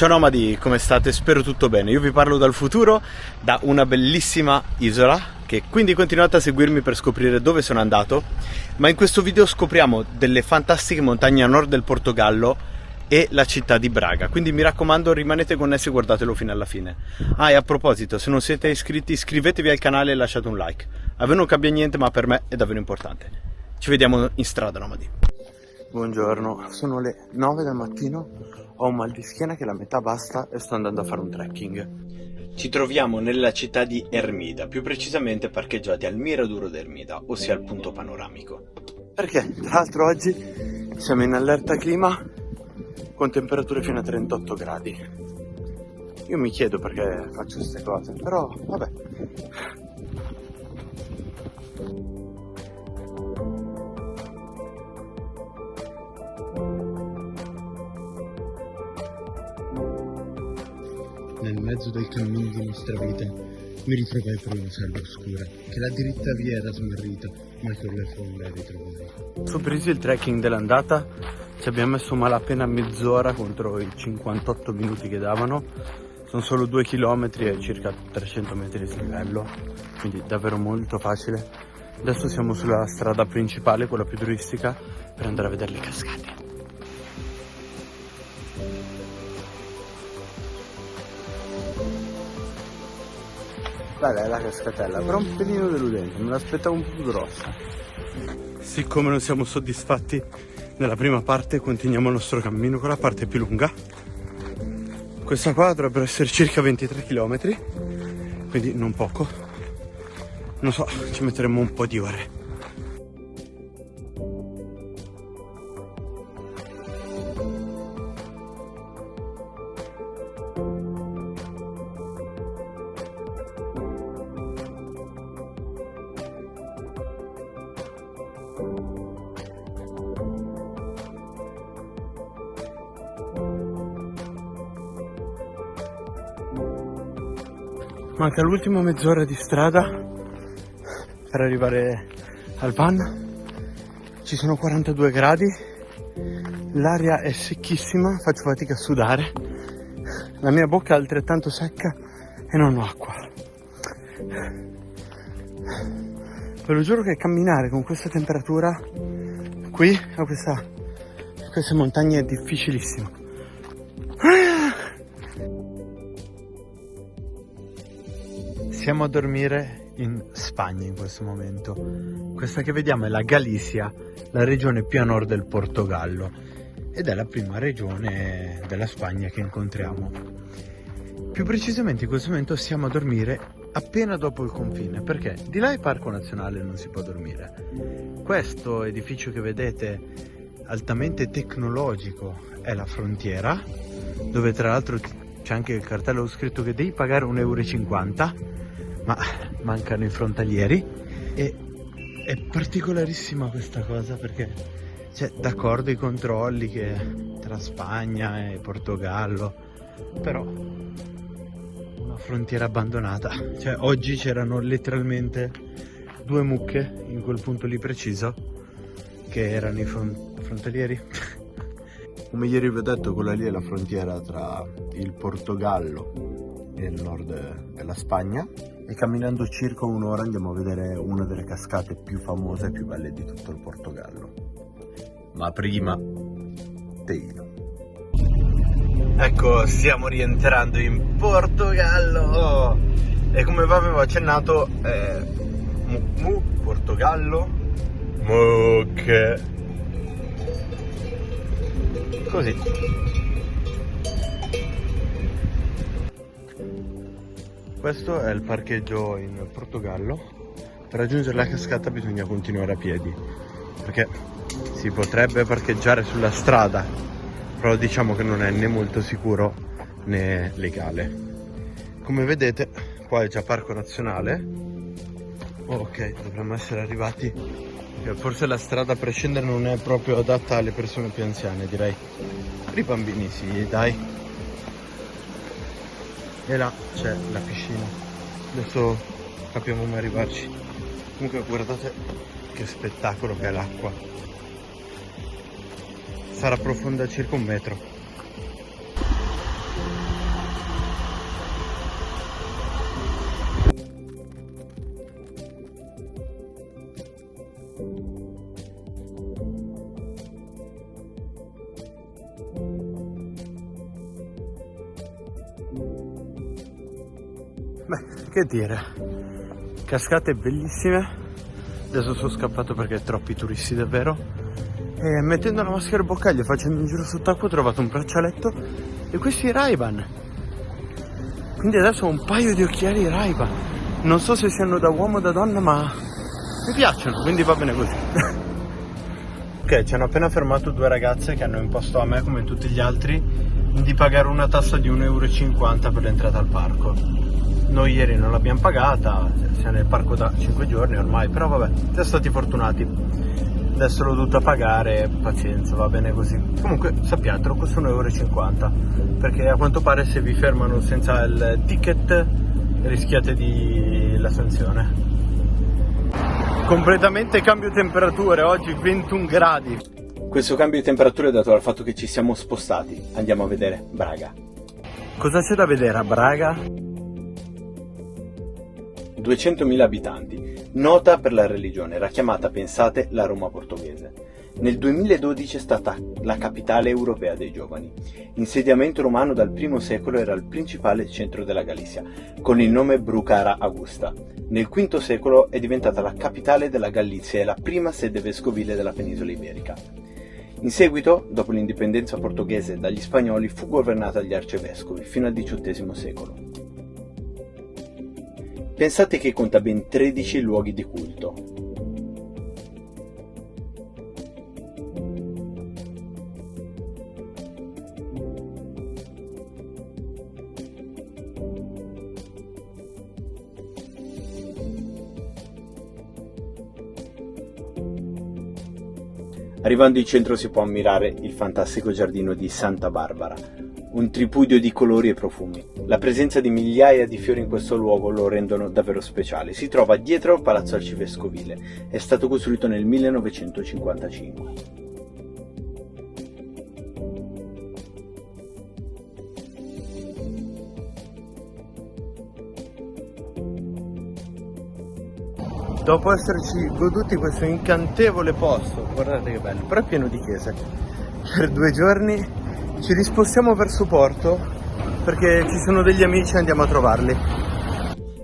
Ciao nomadi, come state? Spero tutto bene. Io vi parlo dal futuro, da una bellissima isola, che quindi continuate a seguirmi per scoprire dove sono andato, ma in questo video scopriamo delle fantastiche montagne a nord del Portogallo e la città di Braga, quindi mi raccomando rimanete connessi e guardatelo fino alla fine. Ah, e a proposito, se non siete iscritti iscrivetevi al canale e lasciate un like. A voi non cambia niente, ma per me è davvero importante. Ci vediamo in strada nomadi. Buongiorno, sono le 9 del mattino, ho un mal di schiena che la metà basta e sto andando a fare un trekking. Ci troviamo nella città di Ermida, più precisamente parcheggiati al Miraduro d'Ermida, ossia al punto panoramico. Perché, tra l'altro, oggi siamo in allerta clima con temperature fino a 38 gradi. Io mi chiedo perché faccio queste cose, però vabbè. Nel mezzo del cammino di nostra vita mi ritrovai per una selva oscura, che la diritta via era smarrita, ma con le folle ritrovai. Superito il trekking dell'andata, ci abbiamo messo malapena mezz'ora contro i 58 minuti che davano. Sono solo 2 km e circa 300 metri di livello, quindi davvero molto facile. Adesso siamo sulla strada principale, quella più turistica, per andare a vedere le cascate. Bella è la cascatella, però un pelino deludente, me l'aspettavo un po' più grossa. Siccome non siamo soddisfatti nella prima parte, continuiamo il nostro cammino con la parte più lunga. Questa qua dovrebbe essere circa 23 km, quindi non poco. Non so, ci metteremo un po' di ore. Manca l'ultima mezz'ora di strada per arrivare al van. Ci sono 42 gradi, l'aria è secchissima, faccio fatica a sudare, la mia bocca è altrettanto secca e non ho acqua. Ve lo giuro che camminare con questa temperatura qui a queste montagne è difficilissimo. Siamo a dormire in Spagna in questo momento. Questa che vediamo è la Galicia, la regione più a nord del Portogallo, ed è la prima regione della Spagna che incontriamo. Più precisamente in questo momento siamo a dormire appena dopo il confine, perché di là è Parco Nazionale, non si può dormire. Questo edificio che vedete altamente tecnologico è la frontiera, dove tra l'altro c'è anche il cartello scritto che devi pagare 1,50 €, ma mancano i frontalieri. E è particolarissima questa cosa perché c'è d'accordo i controlli che tra Spagna e Portogallo, però una frontiera abbandonata. Cioè oggi c'erano letteralmente 2 mucche in quel punto lì preciso che erano i frontalieri. Come ieri vi ho detto, quella lì è la frontiera tra il Portogallo e il nord della Spagna, e camminando circa un'ora andiamo a vedere una delle cascate più famose e più belle di tutto il Portogallo. Ma prima teino. Ecco, stiamo rientrando in Portogallo e come vi avevo accennato Portogallo mucche. Così. Questo è il parcheggio in Portogallo. Per raggiungere la cascata bisogna continuare a piedi, perché si potrebbe parcheggiare sulla strada, però diciamo che non è né molto sicuro né legale. Come vedete qua è già Parco Nazionale. Ok, dovremmo essere arrivati. Forse la strada per scendere non è proprio adatta alle persone più anziane, direi. Per i bambini sì, dai. E là c'è la piscina. Adesso capiamo come arrivarci. Comunque guardate che spettacolo che è l'acqua. Sarà profonda circa 1 metro. Beh, che dire, cascate bellissime. Adesso sono scappato perché troppi turisti davvero. E mettendo la maschera a boccaglio, facendo un giro sott'acqua, ho trovato un braccialetto e questi Ray-Ban. Quindi adesso ho un paio di occhiali Ray-Ban. Non so se siano da uomo o da donna, ma mi piacciono, quindi va bene così. Ok, ci hanno appena fermato due ragazze che hanno imposto a me, come tutti gli altri, di pagare una tassa di 1,50 € per l'entrata al parco. Noi ieri non l'abbiamo pagata, siamo nel parco da 5 giorni ormai, però vabbè, siamo stati fortunati. Adesso l'ho dovuta pagare, pazienza, va bene così. Comunque sappiatelo, costa 1,50 €, perché a quanto pare se vi fermano senza il ticket rischiate la sanzione. Completamente cambio temperature, oggi 21 gradi. Questo cambio di temperatura è dato dal fatto che ci siamo spostati. Andiamo a vedere Braga. Cosa c'è da vedere a Braga? 200.000 abitanti, nota per la religione, era chiamata, pensate, la Roma portoghese. Nel 2012 è stata la capitale europea dei giovani. Insediamento romano dal I secolo, era il principale centro della Galizia, con il nome Brucara Augusta. Nel V secolo è diventata la capitale della Galizia e la prima sede vescovile della penisola iberica. In seguito, dopo l'indipendenza portoghese dagli spagnoli, fu governata dagli arcivescovi fino al XVIII secolo. Pensate che conta ben 13 luoghi di culto. Arrivando in centro si può ammirare il fantastico giardino di Santa Barbara, un tripudio di colori e profumi. La presenza di migliaia di fiori in questo luogo lo rendono davvero speciale. Si trova dietro al Palazzo Arcivescovile, è stato costruito nel 1955. Dopo esserci goduti questo incantevole posto, guardate che bello, però è pieno di chiese, per 2 giorni ci rispostiamo verso Porto perché ci sono degli amici e andiamo a trovarli.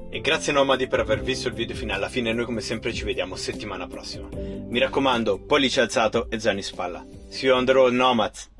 E grazie Nomadi per aver visto il video fino alla fine, noi come sempre ci vediamo settimana prossima. Mi raccomando, pollice alzato e zaino in spalla. See you on the road, Nomads!